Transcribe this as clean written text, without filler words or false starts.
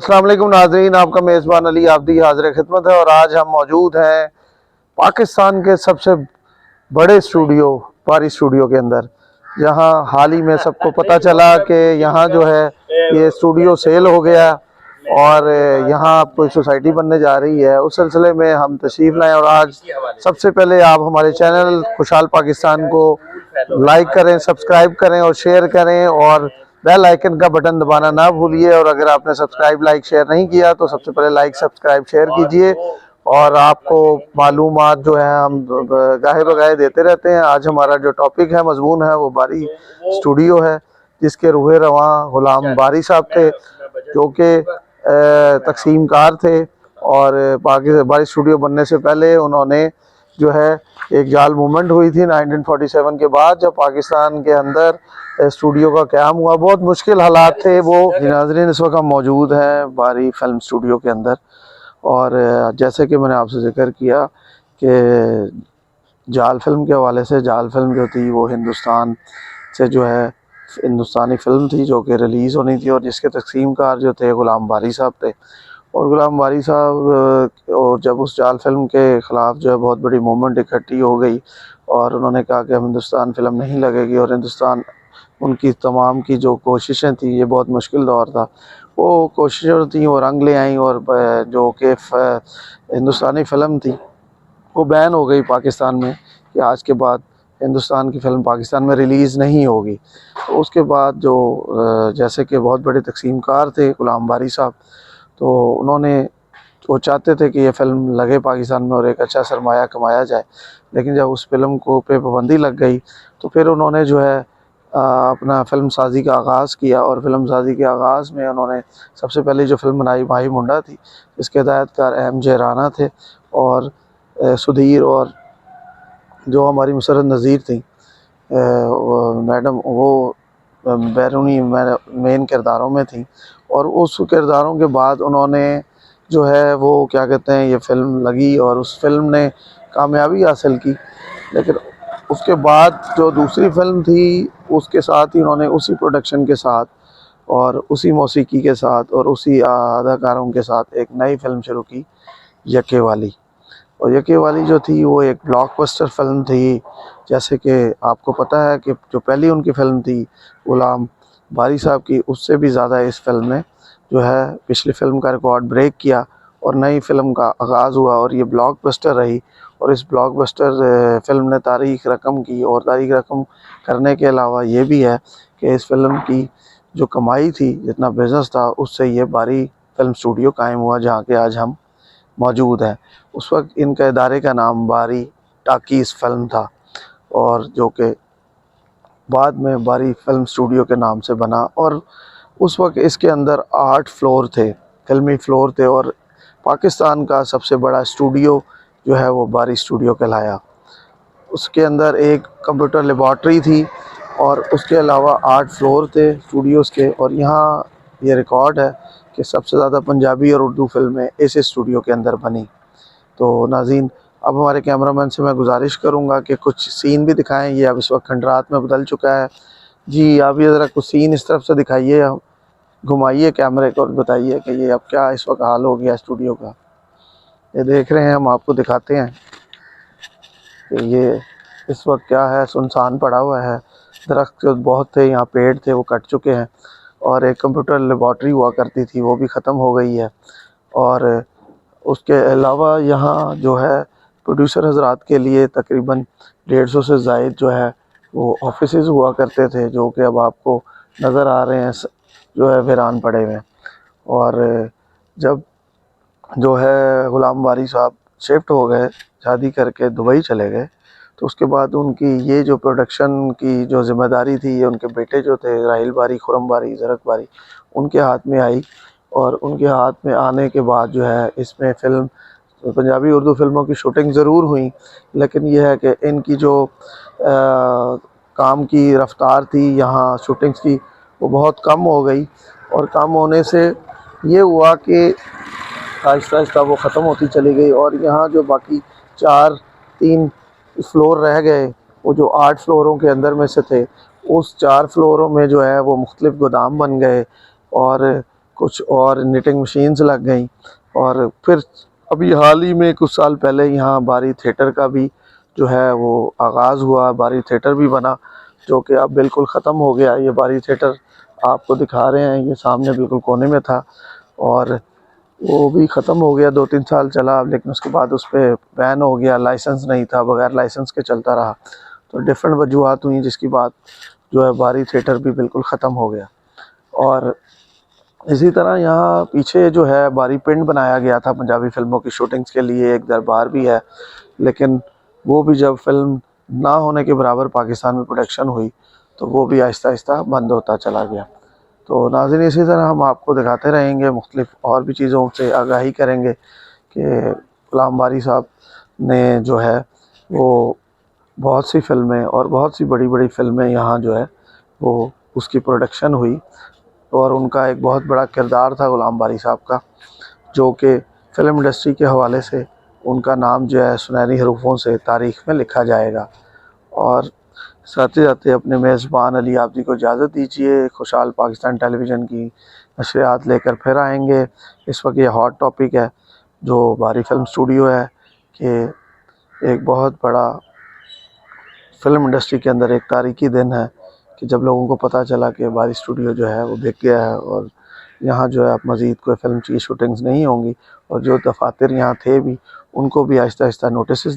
अस्सलाम वालेकुम नाज़रीन, आपका मेज़बान अली आब्दी हाज़िर खिदमत है। और आज हम मौजूद हैं पाकिस्तान के सबसे बड़े स्टूडियो बारी स्टूडियो के अंदर, जहां हाल ही में सबको पता चला कि यहां जो है ये स्टूडियो सेल हो गया और यहां कोई सोसाइटी बनने जा रही है। उस सिलसिले में हम तशरीफ़ लाए और आज सबसे पहले आप हमारे चैनल खुशहाल पाकिस्तान को लाइक करें, सब्सक्राइब करें और शेयर करें और बेल आइकन का बटन दबाना ना भूलिए। और अगर आपने सब्सक्राइब लाइक शेयर नहीं किया तो सबसे पहले लाइक सब्सक्राइब शेयर कीजिए। और आपको मालूमात जो है हम गाहे बगाहे देते रहते हैं। आज हमारा जो टॉपिक है, मजमून है, वो बारी स्टूडियो है, जिसके रूहे रवां गुलाम बारी साहब थे, जो कि तकसीम कार थे। और बारी स्टूडियो बनने से पहले उन्होंने जो है एक जाल मूवमेंट हुई थी 1947 के बाद, जब पाकिस्तान के अंदर स्टूडियो का क़याम हुआ। बहुत मुश्किल हालात थे वो। नाज़रीन, इस वक्त हम मौजूद हैं बारी फिल्म स्टूडियो के अंदर और जैसे कि मैंने आपसे जिक्र किया कि जाल फिल्म के हवाले से, जाल फिल्म जो थी वो हिंदुस्तान से जो है हिंदुस्तानी फ़िल्म थी जो कि रिलीज़ होनी थी और जिसके तकसीम कार जो थे गुलाम बारी साहब थे। और गुलाम बारी साहब और जब उस जाल फिल्म के ख़िलाफ़ जो है बहुत बड़ी मूवमेंट इकट्ठी हो गई और उन्होंने कहा कि हम हिंदुस्तान फिल्म नहीं लगेगी। और हिंदुस्तान उनकी तमाम की जो कोशिशें थी, ये बहुत मुश्किल दौर था, वो कोशिशें थी वो रंग ले आईं और जो कि हिंदुस्तानी फ़िल्म थी वो बैन हो गई पाकिस्तान में कि आज के बाद हिंदुस्तान की फ़िल्म पाकिस्तान में रिलीज़ नहीं होगी। तो उसके बाद जो जैसे कि बहुत बड़े तकसीम कार थे गुलाम बारी साहब, तो उन्होंने वो चाहते थे कि ये फ़िल्म लगे पाकिस्तान में और एक अच्छा सरमाया कमाया जाए। लेकिन जब उस फिल्म को पे पाबंदी लग गई तो फिर उन्होंने जो है अपना फ़िल्म साजी का आगाज़ किया। और फिल्म साजी के आगाज़ में उन्होंने सबसे पहले जो फिल्म बनाई भाई मुंडा थी, इसके हिदायतकार एम.जे. राना थे और सुधीर और जो हमारी मुसर्रत नज़ीर थी मैडम, वो बैरूनी मेन किरदारों में थी। और उस किरदारों के बाद उन्होंने जो है वो क्या कहते हैं, ये फ़िल्म लगी और उस फिल्म ने कामयाबी हासिल की। लेकिन उसके बाद जो दूसरी फिल्म थी उसके साथ ही उन्होंने उसी प्रोडक्शन के साथ और उसी मौसीकी के साथ और उसी अदाकारों के साथ एक नई फिल्म शुरू की, यके वाली। और यके वाली जो थी वो एक ब्लॉकबस्टर फिल्म थी। जैसे कि आपको पता है कि जो पहली उनकी फ़िल्म थी गुलाम बारी साहब की, उससे भी ज़्यादा इस फिल्म ने जो है पिछली फ़िल्म का रिकॉर्ड ब्रेक किया और नई फ़िल्म का आगाज़ हुआ और ये ब्लॉकबस्टर रही। और इस ब्लॉकबस्टर फ़िल्म ने तारीख़ रकम की। और तारीख़ रकम करने के अलावा ये भी है कि इस फिल्म की जो कमाई थी, जितना बिज़नेस था, उससे ये बारी फिल्म स्टूडियो कायम हुआ जहाँ के आज हम मौजूद हैं। उस वक्त इनका इदारे का नाम बारी टाकीज़ फिल्म था और जो कि बाद में बारी फिल्म स्टूडियो के नाम से बना। और उस वक्त इसके अंदर 8 फ्लोर थे, फिल्मी फ्लोर थे। और पाकिस्तान का सबसे बड़ा स्टूडियो जो है वो बारी स्टूडियो कहलाया। उसके अंदर एक कंप्यूटर लेबॉर्ट्री थी और उसके अलावा 8 फ्लोर थे स्टूडियोज़ के। और यहाँ ये रिकॉर्ड है कि सबसे ज़्यादा पंजाबी और उर्दू फिल्में इस स्टूडियो के अंदर बनी। तो नाज़रीन, अब हमारे कैमरामैन से मैं गुजारिश करूँगा कि कुछ सीन भी दिखाएं। ये अब इस वक्त खंडरात में बदल चुका है। जी, आप ये ज़रा कुछ सीन इस तरफ से दिखाइए, घुमाइए कैमरे को और बताइए कि ये अब क्या इस वक्त हाल हो गया स्टूडियो का। ये देख रहे हैं, हम आपको दिखाते हैं कि ये इस वक्त क्या है, सुनसान पड़ा हुआ है। दरख्त बहुत थे यहाँ, पेड़ थे, वो कट चुके हैं। और एक कंप्यूटर लेबॉर्ट्री हुआ करती थी, वो भी ख़त्म हो गई है। और उसके अलावा यहाँ जो है प्रोड्यूसर हजरात के लिए तकरीबन 150 से ज़ायद जो है वो ऑफिसेज़ हुआ करते थे, जो कि अब आपको नज़र आ रहे हैं जो है वीरान पड़े हुए हैं। और जब जो है गुलाम बारी साहब शिफ्ट हो गए, शादी करके दुबई चले गए, तो उसके बाद उनकी ये जो प्रोडक्शन की जो ज़िम्मेदारी थी, ये उनके बेटे जो थे राहिल बारी, खुरम बारी, ज़रक बारी, उनके हाथ में आई। और उनके हाथ में आने के बाद जो है इसमें फ़िल्म पंजाबी उर्दू फ़िल्मों की शूटिंग ज़रूर हुई, लेकिन यह है कि इनकी जो काम की रफ़्तार थी यहाँ शूटिंग्स की, वो बहुत कम हो गई। और कम होने से ये हुआ कि आहिस्ता आहिस्ता वो ख़त्म होती चली गई। और यहाँ जो बाकी 3 फ्लोर रह गए, वो जो 8 फ्लोरों के अंदर में से थे, उस 4 फ्लोरों में जो है वो मुख्तलिफ़ गोदाम बन गए। और कुछ और निटिंग मशीन्स लग गई। और फिर अभी हाल ही में कुछ साल पहले यहाँ बारी थिएटर का भी जो है वो आगाज़ हुआ, बारी थिएटर भी बना, जो कि अब बिल्कुल ख़त्म हो गया। ये बारी थिएटर आपको दिखा रहे हैं, ये सामने बिल्कुल कोने में था और वो भी ख़त्म हो गया, 2-3 साल चला, लेकिन उसके बाद उस पर बैन हो गया, लाइसेंस नहीं था, बगैर लाइसेंस के चलता रहा। तो डिफरेंट वजूहत हुई जिसकी बात जो है बारी थिएटर भी बिल्कुल ख़त्म हो गया। और इसी तरह यहाँ पीछे जो है बारी पिंड बनाया गया था पंजाबी फिल्मों की शूटिंग्स के लिए, एक दरबार भी है, लेकिन वो भी जब फिल्म ना होने के बराबर पाकिस्तान में प्रोडक्शन हुई तो वो भी आहिस्ता आहिस्ता बंद होता चला गया। तो नाज़रीन, इसी तरह हम आपको दिखाते रहेंगे, मुख्तलिफ और भी चीज़ों से आगाही करेंगे कि ग़ुलाम बारी साहब ने जो है वो बहुत सी फ़िल्में और बहुत सी बड़ी बड़ी फ़िल्में यहाँ जो है वो उसकी प्रोडक्शन हुई। और उनका एक बहुत बड़ा किरदार था ग़ुलाम बारी साहब का, जो कि फ़िल्म इंडस्ट्री के हवाले से उनका नाम जो है सुनहरी हरूफों से तारीख़ में लिखा जाएगा। और साथ ही अपने मेज़बान अली आब्दी को इजाज़त दीजिए। खुशहाल पाकिस्तान टेलीविज़न की नशरियात लेकर फिर आएंगे। इस वक्त ये हॉट टॉपिक है जो बारी फिल्म स्टूडियो है कि एक बहुत बड़ा फ़िल्म इंडस्ट्री के अंदर एक तारीख़ी दिन है कि जब लोगों को पता चला कि बारी स्टूडियो जो है वो बिक गया है और यहाँ जो है अब मज़ीद कोई फ़िल्म की शूटिंग्स नहीं होंगी। और जो दफातर यहाँ थे भी उनको भी आहिस्ता आहिस्ता नोटिस